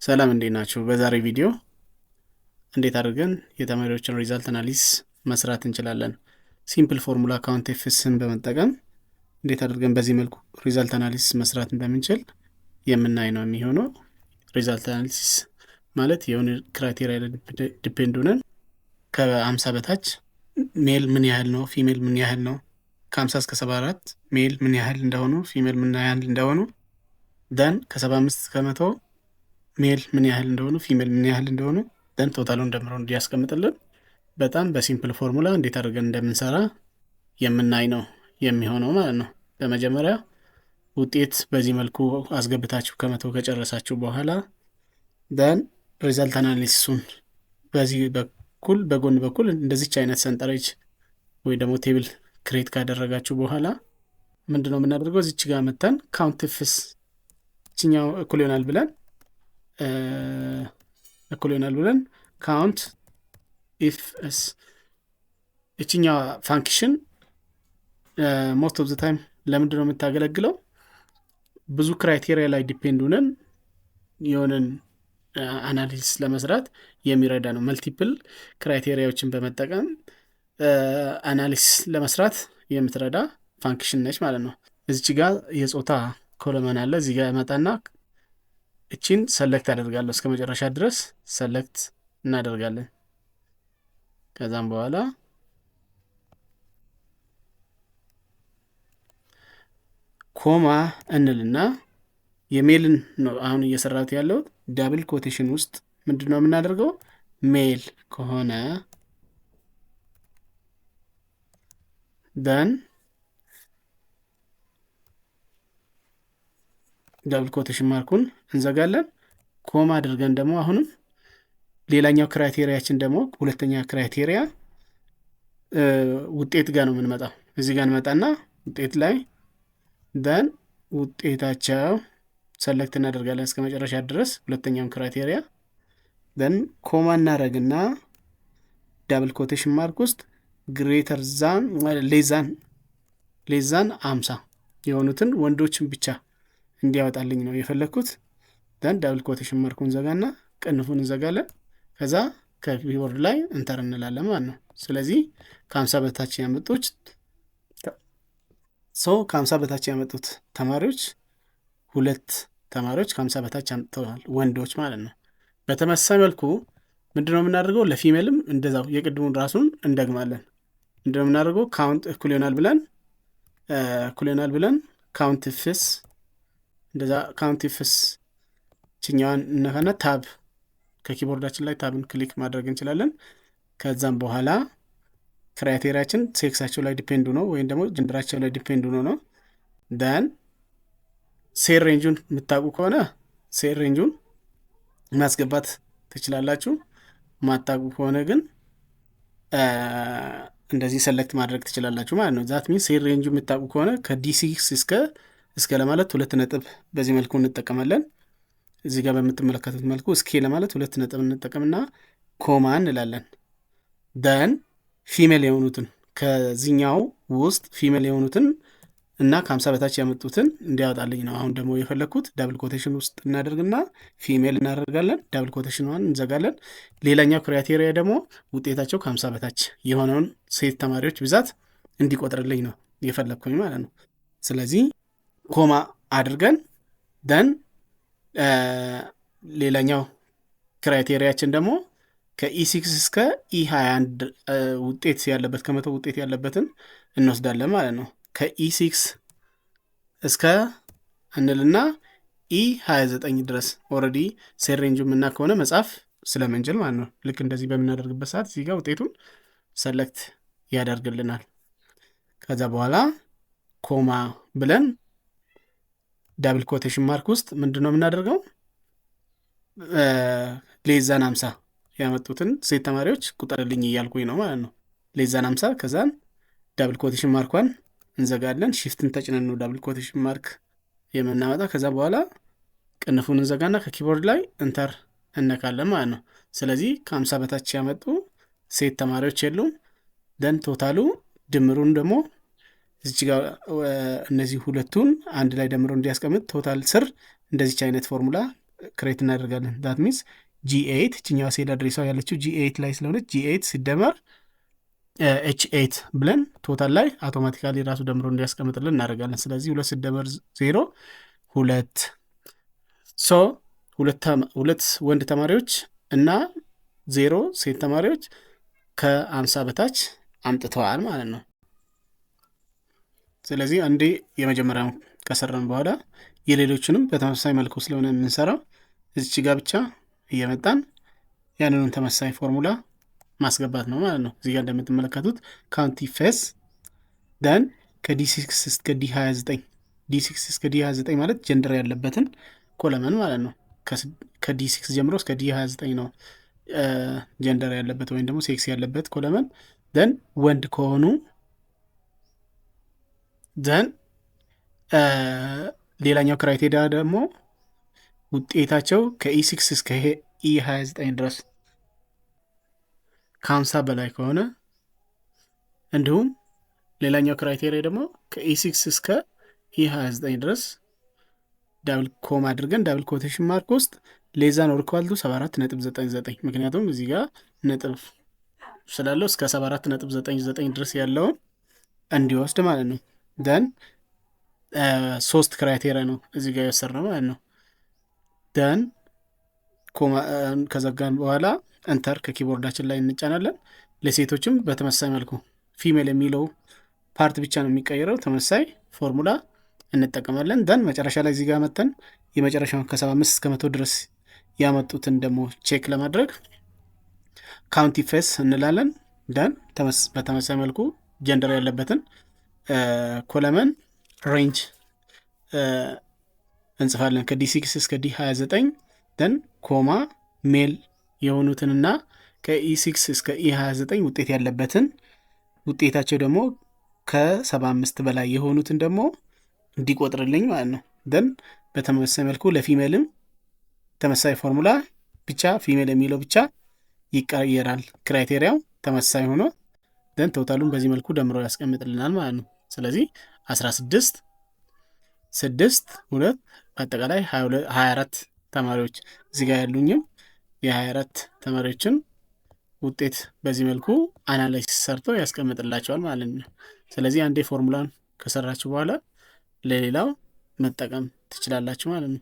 ሰላም እንዴት ናችሁ? በዛሬ ቪዲዮ እንዴት አድርገን የተማሪዎችን ሪዛልት አናሊሲስ መስራት እንችላለን። ሲምፕል ፎርሙላ ካውንት ኤፍስን በመጠቀም እንዴት አድርገን በዚህ መልኩ ሪዛልት አናሊሲስ መስራት እንደምንችል የምናይ ነው የሚሆነው። ሪዛልት አናሊሲስ ማለት የሆነ ክራይቴሪያ ዲፔንድ ሆነን ከ50 በታች ሜል ምን ያህል ነው፣ ፊሜል ምን ያህል ነው፣ ከ50 እስከ 74 ሜል ምን ያህል እንደሆኑ፣ ፊሜል ምን ያህል እንደሆኑ፣ ደን ከ75 እስከ 100 ሜል ምን ያህል እንደሆኑ ፊሜል ምን ያህል እንደሆኑ ደን ቶታሉን ደምሮ እንዲያስቀምጥልን በጣም በሲምፕል ፎርሙላ እንዴት አድርገን እንደምንሰራ የምናይ ነው የሚሆነው ማለት ነው። በመጀመሪያ ውጤት በዚህ መልኩ አስገብታችሁ ከመቶ ከጨረሳችሁ በኋላ ደን ሪዛልት አናሊሲሱን በዚህ በኩል በጎን በኩል እንደዚች አይነት ሰንጠረዥ ወይ ደግሞ ቴብል ክሬት ካደረጋችሁ በኋላ ምንድነው የምናደርገው? እዚች ጋር መተን ካውንት ኤፍስ እችኛው እኩል ይሆናል ብለን ካውንት ኤፍስ እችኛዋ ፋንክሽን ሞስት ኦፍ ዘ ታይም ለምንድነው የምታገለግለው? ብዙ ክራይቴሪያ ላይ ዲፔንድ ሆነን የሆነን አናሊሲስ ለመስራት የሚረዳ ነው። መልቲፕል ክራይቴሪያዎችን በመጠቀም አናሊሲስ ለመስራት የምትረዳ ፋንክሽን ነች ማለት ነው። እዚች ጋር የጾታ ኮለመን አለ። እዚህ ጋር መጣና እቺን ሰለክት አደርጋለሁ። እስከ መጨረሻ ድረስ ሰለክት እናደርጋለን። ከዛም በኋላ ኮማ እንልና የሜልን ነው አሁን እየሰራሁት ያለው ዳብል ኮቴሽን ውስጥ ምንድነው የምናደርገው? ሜል ከሆነ ደን ዳብል ኮቴሽን ማርኩን እንዘጋለን። ኮማ አድርገን ደግሞ አሁንም ሌላኛው ክራይቴሪያችን ደግሞ ሁለተኛ ክራይቴሪያ ውጤት ጋር ነው የምንመጣው። እዚህ ጋር እንመጣና ውጤት ላይ ደን ውጤታቸው ሰለክት እናደርጋለን እስከ መጨረሻ ድረስ ሁለተኛውን ክራይቴሪያ ደን ኮማ እናደርግና ዳብል ኮቴሽን ማርክ ውስጥ ግሬተር ዛን ሌዛን 50 የሆኑትን ወንዶችን ብቻ እንዲያወጣልኝ ነው የፈለኩት። ደን ዳብል ኮቴሽን ማርኩን ዘጋና ቅንፉን እንዘጋለን። ከዛ ከኪቦርድ ላይ እንተር እንላለን ማለት ነው። ስለዚህ ከ50 በታች ያመጡት ከ50 በታች ያመጡት ተማሪዎች ሁለት ተማሪዎች ከ50 በታች አምጥተዋል፣ ወንዶች ማለት ነው። በተመሳሳይ መልኩ ምንድነው የምናደርገው? ለፊሜልም እንደዛው የቅድሙን ራሱን እንደግማለን። ምንድነው የምናደርገው? ካውንት እኩል ይሆናል ብለን ካውንት ኤፍስ እንደዛ ካውንት ኤፍስ ችኛዋን እነካና ታብ ከኪቦርዳችን ላይ ታብን ክሊክ ማድረግ እንችላለን። ከዛም በኋላ ክራይቴሪያችን ሴክሳቸው ላይ ዲፔንድ ነው ወይም ደግሞ ጀንደራቸው ላይ ዲፔንድ ነው። ደን ሴል ሬንጁን የምታውቁ ከሆነ ሴል ሬንጁን ማስገባት ትችላላችሁ። ማታውቁ ከሆነ ግን እንደዚህ ሰለክት ማድረግ ትችላላችሁ ማለት ነው። ዛት ሚንስ ሴል ሬንጁ የምታውቁ ከሆነ ከዲ6 እስከ ለማለት 2 ነጥብ በዚህ መልኩ እንጠቀማለን። እዚህ ጋር በምትመለከቱት መልኩ እስኬ ለማለት 2 ነጥብ እንጠቀምና ኮማ እንላለን። ደን ፊሜል የሆኑትን ከዚህኛው ውስጥ ፊሜል የሆኑትን እና ከ50 በታች ያመጡትን እንዲያወጣልኝ ነው አሁን ደግሞ የፈለግኩት። ዳብል ኮቴሽን ውስጥ እናደርግና ፊሜል እናደርጋለን፣ ዳብል ኮቴሽኗን እንዘጋለን። ሌላኛው ክራይቴሪያ ደግሞ ውጤታቸው ከ50 በታች የሆነውን ሴት ተማሪዎች ብዛት እንዲቆጥርልኝ ነው የፈለግኩኝ ማለት ነው። ስለዚህ ኮማ አድርገን ደን ሌላኛው ክራይቴሪያችን ደግሞ ከኢ6 እስከ ኢ21 ውጤት ያለበት ከመቶ ውጤት ያለበትን እንወስዳለን ማለት ነው። ከኢ6 እስከ እንልና ኢ29 ድረስ ኦልሬዲ ሴል ሬንጁ ምና ከሆነ መጻፍ ስለምንችል ማለት ነው። ልክ እንደዚህ በምናደርግበት ሰዓት እዚህ ጋር ውጤቱን ሰለክት ያደርግልናል። ከዛ በኋላ ኮማ ብለን ዳብል ኮቴሽን ማርክ ውስጥ ምንድነው የምናደርገው? ሌዛን 50 ያመጡትን ሴት ተማሪዎች ቁጠርልኝ እያልኩኝ ነው ማለት ነው። ሌዛን 50 ከዛን ዳብል ኮቴሽን ማርኳን እንዘጋለን። ሺፍትን ተጭነን ነው ዳብል ኮቴሽን ማርክ የምናመጣ። ከዛ በኋላ ቅንፉን እንዘጋና ከኪቦርድ ላይ እንተር እነካለን ማለት ነው። ስለዚህ ከ50 በታች ያመጡ ሴት ተማሪዎች የሉም። ደን ቶታሉ ድምሩን ደግሞ እዚህ ጋር እነዚህ ሁለቱን አንድ ላይ ደምሮ እንዲያስቀምጥ ቶታል ስር እንደዚች አይነት ፎርሙላ ክሬት እናደርጋለን። ዳት ሚንስ G8 እችኛዋ ሴል አድሬሷ ያለችው G8 ላይ ስለሆነች G8 ሲደመር H8 ብለን ቶታል ላይ አውቶማቲካሊ ራሱ ደምሮ እንዲያስቀምጥልን እናደርጋለን። ስለዚህ 2 ሲደመር 0 2 ሶ ሁለት ወንድ ተማሪዎች እና 0 ሴት ተማሪዎች ከ50 በታች አምጥተዋል ማለት ነው። ስለዚህ አንዴ የመጀመሪያውን ከሰራን በኋላ የሌሎችንም በተመሳሳይ መልኩ ስለሆነ የምንሰራው እዚች ጋር ብቻ እየመጣን ያንኑን ተመሳሳይ ፎርሙላ ማስገባት ነው ማለት ነው። እዚህ ጋር እንደምትመለከቱት ካውንቲ ፌስ ደን ከD6 እስከ D29 D6 እስከ D29 ማለት ጀንደር ያለበትን ኮለመን ማለት ነው። ከD6 ጀምሮ እስከ D29 ነው ጀንደር ያለበት ወይም ደግሞ ሴክስ ያለበት ኮለመን። ደን ወንድ ከሆኑ ደን ሌላኛው ክራይቴሪያ ደግሞ ውጤታቸው ከE6 እስከ E29 ድረስ ከ50 በላይ ከሆነ፣ እንዲሁም ሌላኛው ክራይቴሪያ ደግሞ ከE6 እስከ E29 ድረስ ዳብል ኮማ አድርገን ዳብል ኮቴሽን ማርክ ውስጥ ሌዛን ኦር ኢኳል ቱ 74.99 ምክንያቱም እዚህ ጋር ነጥብ ስላለው እስከ 74.99 ድረስ ያለውን እንዲወስድ ማለት ነው። ደን 3 ክራይቴሪያ ነው እዚህ ጋር የወሰድነው ማለት ነው። ደን ኮማ ከዘጋን በኋላ እንተር ከኪቦርዳችን ላይ እንጫናለን። ለሴቶችም በተመሳሳይ መልኩ ፊሜል የሚለው ፓርት ብቻ ነው የሚቀየረው። ተመሳሳይ ፎርሙላ እንጠቀማለን። ደን መጨረሻ ላይ እዚህ ጋር መተን የመጨረሻውን ከ75 እስከ 100 ድረስ ያመጡትን ደግሞ ቼክ ለማድረግ ካውንቲ ፌስ እንላለን። ደን በተመሳሳይ መልኩ ጀንደር ያለበትን ኮለመን ሬንጅ እንጽፋለን ከD6 እስከ D29 ደን ኮማ ሜል የሆኑትንና ከE6 እስከ E29 ውጤት ያለበትን ውጤታቸው ደግሞ ከ75 በላይ የሆኑትን ደግሞ እንዲቆጥርልኝ ማለት ነው። ደን በተመሳሳይ መልኩ ለፊሜልም ተመሳሳይ ፎርሙላ ብቻ ፊሜል የሚለው ብቻ ይቀየራል። ክራይቴሪያው ተመሳሳይ ሆኖ ደን ቶታሉን በዚህ መልኩ ደምሮ ያስቀምጥልናል ማለት ነው። ስለዚህ 16 6 2 በአጠቃላይ 24 ተማሪዎች እዚህ ጋር ያሉኝም የ24 ተማሪዎችን ውጤት በዚህ መልኩ አናላይሲስ ሰርቶ ያስቀምጥላቸዋል ማለት ነው። ስለዚህ አንዴ ፎርሙላን ከሰራችሁ በኋላ ለሌላው መጠቀም ትችላላችሁ ማለት ነው።